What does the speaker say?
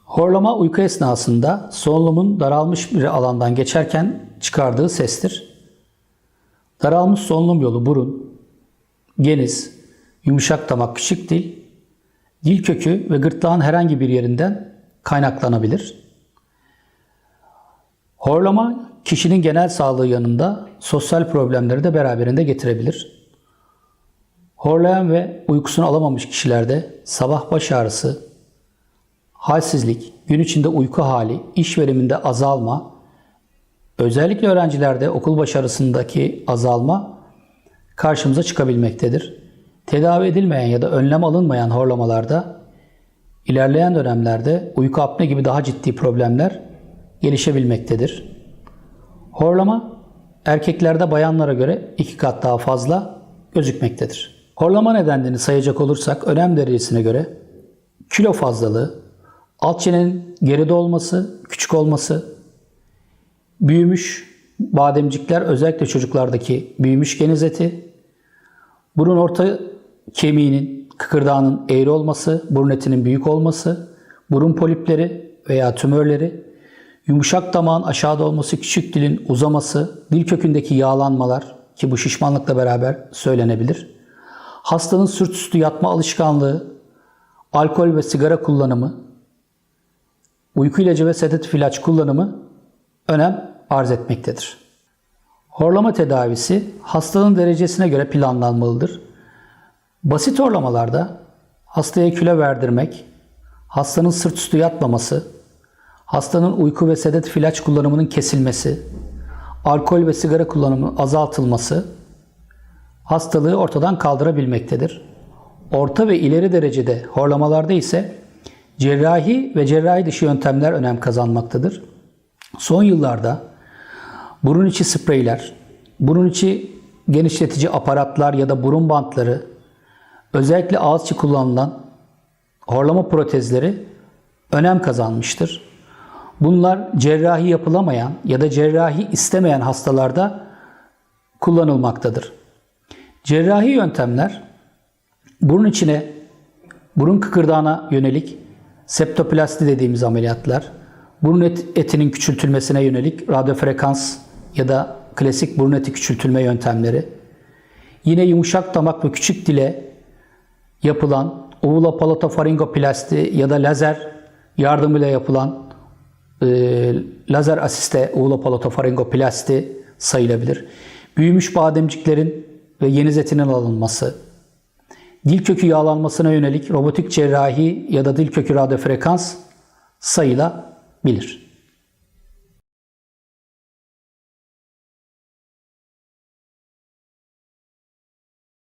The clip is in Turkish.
Horlama uyku esnasında solunumun daralmış bir alandan geçerken çıkardığı sestir. Daralmış solunum yolu burun, geniz, yumuşak damak, küçük dil, dil kökü ve gırtlağın herhangi bir yerinden kaynaklanabilir. Horlama kişinin genel sağlığı yanında sosyal problemleri de beraberinde getirebilir. Horlayan ve uykusunu alamamış kişilerde sabah baş ağrısı, halsizlik, gün içinde uyku hali, iş veriminde azalma, özellikle öğrencilerde okul başarısındaki azalma karşımıza çıkabilmektedir. Tedavi edilmeyen ya da önlem alınmayan horlamalarda ilerleyen dönemlerde uyku apne gibi daha ciddi problemler gelişebilmektedir. Horlama erkeklerde bayanlara göre 2 kat daha fazla gözükmektedir. Horlama nedenlerini sayacak olursak önem derecesine göre kilo fazlalığı, alt çenenin geride olması, küçük olması, büyümüş bademcikler, özellikle çocuklardaki büyümüş geniz eti, burun orta kemiğinin, kıkırdağının eğri olması, burun etinin büyük olması, burun polipleri veya tümörleri, yumuşak damağın aşağıda olması, küçük dilin uzaması, dil kökündeki yağlanmalar ki bu şişmanlıkla beraber söylenebilir. Hastanın sırt üstü yatma alışkanlığı, alkol ve sigara kullanımı, uyku ilacı ve sedatif ilaç kullanımı önem arz etmektedir. Horlama tedavisi hastanın derecesine göre planlanmalıdır. Basit horlamalarda hastaya kilo verdirmek, hastanın sırt üstü yatmaması, hastanın uyku ve sedatif ilaç kullanımının kesilmesi, alkol ve sigara kullanımının azaltılması hastalığı ortadan kaldırabilmektedir. Orta ve ileri derecede horlamalarda ise cerrahi ve cerrahi dışı yöntemler önem kazanmaktadır. Son yıllarda burun içi spreyler, burun içi genişletici aparatlar ya da burun bantları, özellikle ağız içi kullanılan horlama protezleri önem kazanmıştır. Bunlar cerrahi yapılamayan ya da cerrahi istemeyen hastalarda kullanılmaktadır. Cerrahi yöntemler burun içine, burun kıkırdağına yönelik septoplasti dediğimiz ameliyatlar, burun etinin küçültülmesine yönelik radyofrekans ya da klasik burun eti küçültülme yöntemleri, yine yumuşak damak ve küçük dile yapılan uvulopalatofaringoplasti ya da lazer yardımıyla yapılan lazer asiste uvulopalatofaringoplasti sayılabilir. Büyümüş bademciklerin ve geniz etinin alınması, dil kökü yağlanmasına yönelik robotik cerrahi ya da dil kökü radyofrekans sayılabilir.